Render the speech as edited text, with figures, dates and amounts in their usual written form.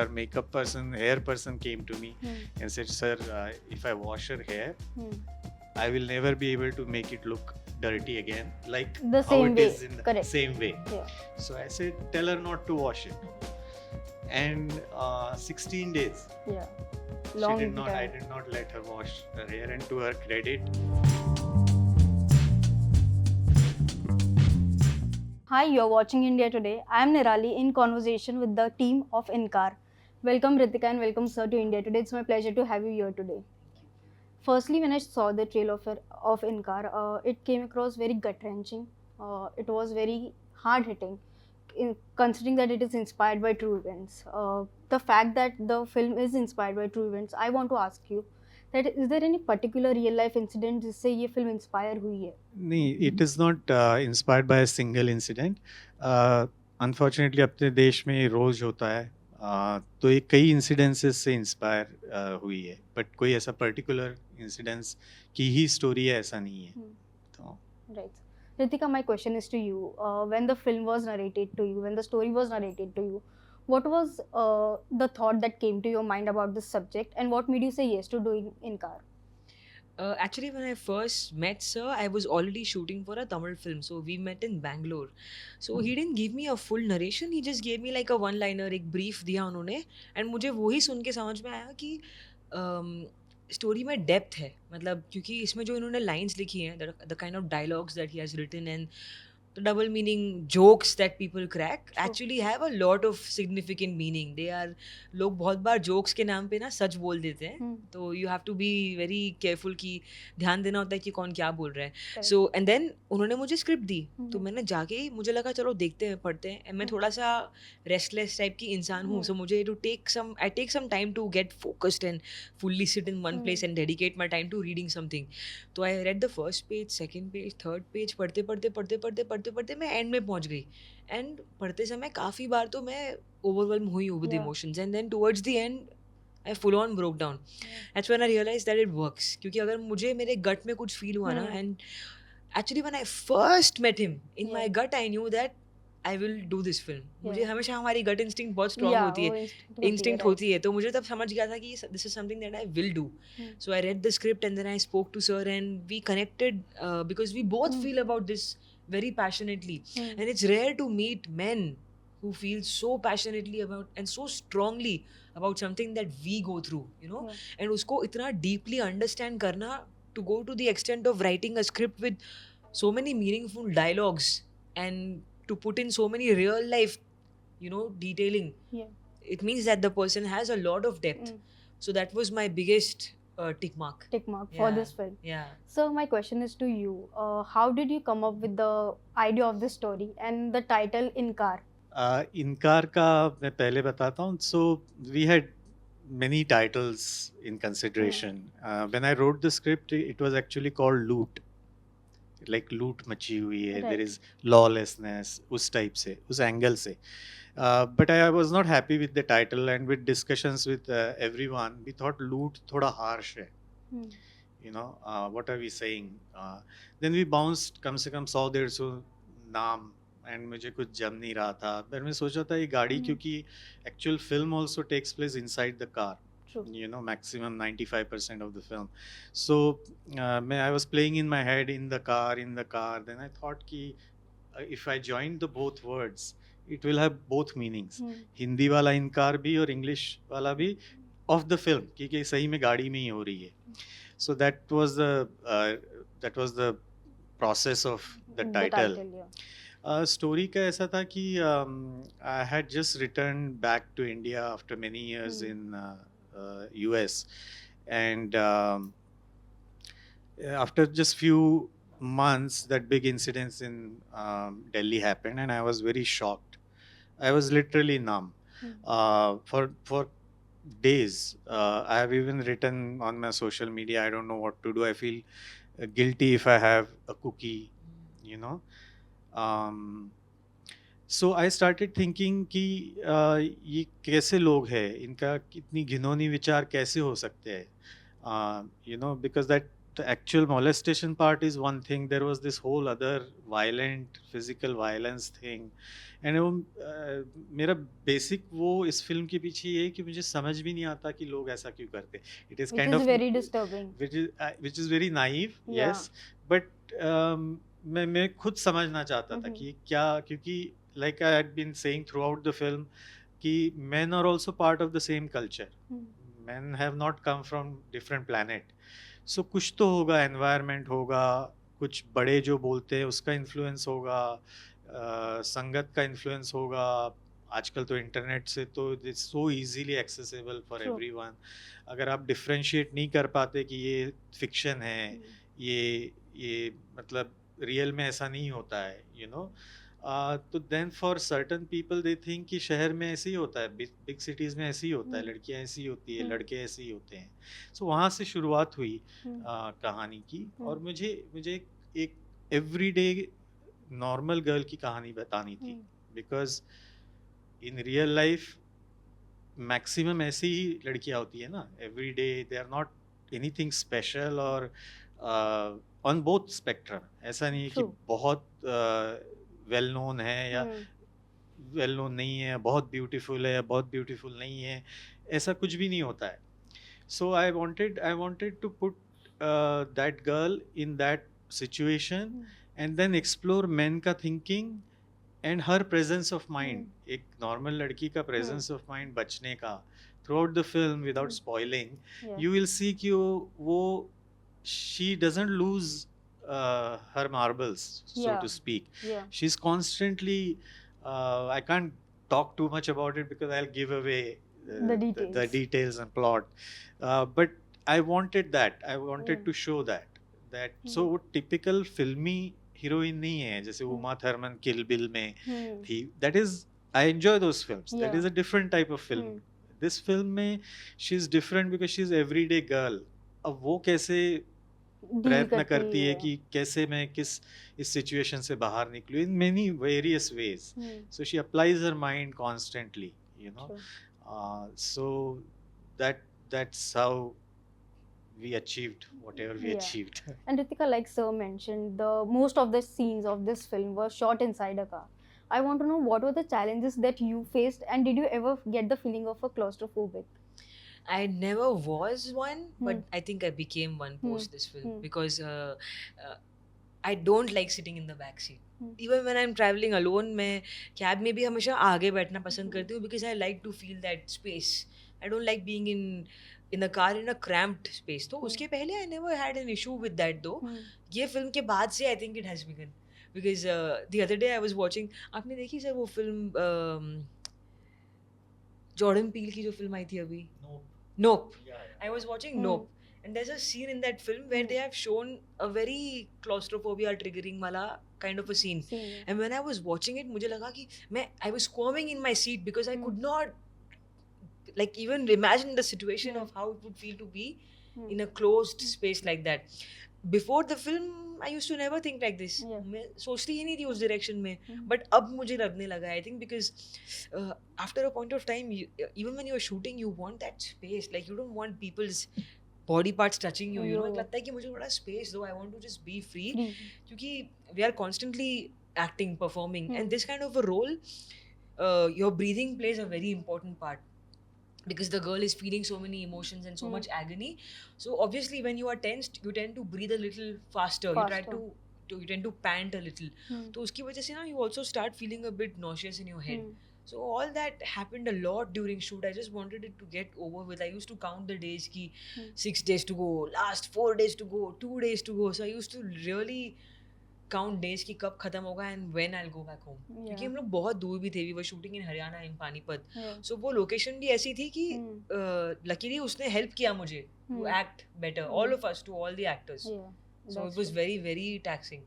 her makeup person, hair person came to me and said, "Sir, if I wash her hair, I will never be able to make it look dirty again, like The how same it way. is in the Correct. same way." Yeah. So I said, "Tell her not to wash it." And 16 days. Yeah. She Long did not. I time. did not let her wash her hair, and to her credit, Hi, you're watching India Today. I am Nirali in conversation with the team of InCar. Welcome Ritika and welcome sir to India Today. It's my pleasure to have you here today. Firstly, when I saw the trailer of InCar, it came across very gut-wrenching. It was very hard-hitting, considering that it is inspired by true events. The fact that the film is inspired by true events, I want to ask you that is there any particular real-life incident जिससे ये film inspire हुई है? नहीं, it is not inspired by a single incident. Unfortunately, अपने देश में रोज होता है. तो ये कई incidences से इंस्पायर हुई है, बट कोई ऐसा पर्टिकुलर इंसिडेंस की ही स्टोरी है ऐसा नहीं है. तो Right. Ritika, my question is to you. When the film was narrated to you, when the story was narrated to you, what was the thought that came to your mind about this subject, and what made you say yes to doing InCar? Actually, when I first met Sir, I was already shooting for a Tamil film. So we met in Bangalore. So he didn't give me a full narration. He just gave me like a one-liner, एक brief दिया उन्होंने. And मुझे वही सुन के समझ में आया कि स्टोरी में डेप्थ है. मतलब क्योंकि इसमें जो इन्होंने लाइंस लिखी हैं, the kind of dialogues that he has written and the double meaning jokes that people crack True. actually have a lot of significant meaning. They are लोग बहुत बार jokes के नाम पे ना सच बोल देते हैं. तो you have to be very careful कि ध्यान देना होता है कि कौन क्या बोल रहा है. Correct. So and then उन्होंने मुझे स्क्रिप्ट दी. तो मैंने जाके ही मुझे लगा चलो देखते हैं पढ़ते हैं. मैं थोड़ा सा restless टाइप की इंसान हूँ. So मुझे I take some time to get focused and fully sit in one place and dedicate my time to reading something. तो I read the first page, second page, third page, पढ़ते मैं and में पहुंच गई. And पढ़ते समय काफ़ी बार तो मैं ओवरवेल्म हुई हूँ with emotions. And then towards the end I full on broke down. That's when I realise that it works. क्योंकि अगर मुझे मेरे गट में कुछ फील हुआ ना, and actually when I first met him in my gut I knew that I will do this film. मुझे हमेशा हमारी गट इंस्टिंक्ट बहुत स्ट्रांग होती है, इंस्टिंक्ट होती है. तो मुझे तब समझ गया था कि this is something that I will do. So I read the script and then I spoke to sir and we connected because we both feel about this very passionately. And it's rare to meet men who feel so passionately about and so strongly about something that we go through, you know. And usko itna deeply understand karna, to go to the extent of writing a script with so many meaningful dialogues and to put in so many real life, you know, detailing. It means that the person has a lot of depth. So that was my biggest tick mark For this film. So my question is to you, how did you come up with the idea of this story and the title InCar? इनकार का मैं पहले बताता हूँ. So we had many titles in consideration. When I wrote the script, it was actually called Loot. Like loot मची हुई है, there is lawlessness, उस type से, उस angle से. But I was not happy with the title, and with discussions with everyone, we thought loot thoda harsh hai. You know, what are we saying? Then we bounced कम से कम 100-150 नाम, and मुझे कुछ जम नहीं रहा था. फिर मैं सोचा था ये गाड़ी, क्योंकि actual film also takes place inside the car. True. You know, maximum 95% of the film. So I was playing in my head in the car. Then I thought कि if I join the both words, it will have both meanings. Hindi वाला इनकार भी और English वाला भी of the film, क्योंकि सही में गाड़ी में ही हो रही है. So that was the process of the title. Story का ऐसा था कि I had just returned back to India after many years in US, and after just few months that big incidents in Delhi happened, and I was very shocked. I was literally numb for days. I have even written on my social media, I don't know what to do. I feel guilty if I have a cookie, you know. So I started thinking कि ये कैसे लोग हैं, इनका कितनी घिनौनी विचार कैसे हो सकते हैं, you know, because that the actual molestation part is one thing. There was this whole other violent physical violence thing, and वो मेरा बेसिक वो इस फिल्म के पीछे ये है कि मुझे समझ भी नहीं आता कि लोग ऐसा क्यों करते. It is Which kind is of very disturbing. which is very naive, Yeah. yes, but मैं खुद समझना चाहता था कि क्या, क्योंकि like I had been saying throughout the film कि men are also part of the same culture. Men have not come from different planet. So कुछ तो होगा, environment होगा, कुछ बड़े जो बोलते हैं उसका influence होगा, संगत का influence होगा. आजकल तो इंटरनेट से तो it's so easily accessible for True. everyone. अगर आप differentiate नहीं कर पाते कि ये fiction है, ये मतलब रियल में ऐसा नहीं होता है, you know. तो then for certain people they think कि शहर में ऐसे ही होता है, बिग सिटीज में ऐसे ही होता है, लड़कियां ऐसी होती है, लड़के ऐसे ही होते हैं. सो वहाँ से शुरुआत हुई कहानी की, और मुझे एक एवरीडे नॉर्मल गर्ल की कहानी बतानी थी, because in real life maximum ऐसी ही लड़कियां होती है ना, everyday they are not anything special, और ऑन बोथ स्पेक्ट्रम. ऐसा नहीं है कि बहुत वेल नोन है या वेल नोन नहीं है, बहुत ब्यूटीफुल है या बहुत ब्यूटीफुल नहीं है, ऐसा कुछ भी नहीं होता है. So I wanted to put that girl in that situation and then explore main का thinking and her presence of mind. एक नॉर्मल लड़की का प्रेजेंस ऑफ माइंड बचने का throughout the film without spoiling, you will see कि वो she doesn't lose her marbles, so to speak. She's constantly I can't talk too much about it because I'll give away the details and plot, but I wanted to show that so वो typical filmy heroine नहीं है जैसे Uma Thurman किल bill में थी. that is, I enjoy those films. That is a different type of film. this film में she's different because she's everyday girl. अब वो कैसे प्रयत्न करती है कि कैसे मैं इस सिचुएशन से बाहर निकलूं in many various ways. So she applies her mind constantly, you know. So that's how we achieved whatever we achieved. And Ritika, like sir mentioned, the most of the scenes of this film were shot inside a car. I want to know what were the challenges that you faced, and did you ever get the feeling of a claustrophobic? I never was one, but I think I became one post this film because I don't like sitting in the back seat. Even when I'm traveling alone, मैं cab में भी हमेशा आगे बैठना पसंद करती हूँ because I like to feel that space. I don't like being in a car in a cramped space. तो उसके पहले I never had an issue with that though. ये फिल्म के बाद से I think it has begun because the other day I was watching. आपने देखी sir वो फिल्म जॉर्डन पील की जो फिल्म आई थी अभी? Nope. I was watching Nope, and there's a scene in that film where they have shown a very claustrophobia triggering wala kind of a scene. And when I was watching it, मुझे लगा कि I was squirming in my seat because I could not like even imagine the situation of how it would feel to be in a closed space like that. Before the film, I used to never think like this. मैं सोचती ही नहीं थी उस direction में, but अब मुझे लगने लगा. I think because after a point of time, even when you're shooting, you want that space. Like you don't want people's body parts touching you. You know, लगता है कि मुझे थोड़ा space दो. I want to just be free. क्योंकि we are constantly acting, performing, and this kind of a role, your breathing plays a very important part. Because the girl is feeling so many emotions and so much agony, so obviously when you are tensed, you tend to breathe a little faster. You tend to pant a little. तो उसकी वजह से ना you also start feeling a bit nauseous in your head. So all that happened a lot during shoot. I just wanted it to get over with. I used to count the days ki 6 days to go, last 4 days to go, 2 days to go. So I used to really count days कि कब खत्म होगा and when I'll go back home. क्योंकि हम लोग बहुत दूर भी थे. We were shooting in Haryana in Panipat. So वो location भी ऐसी थी कि luckily उसने help किया मुझे to act better. All of us, to all the actors. So it was very very taxing.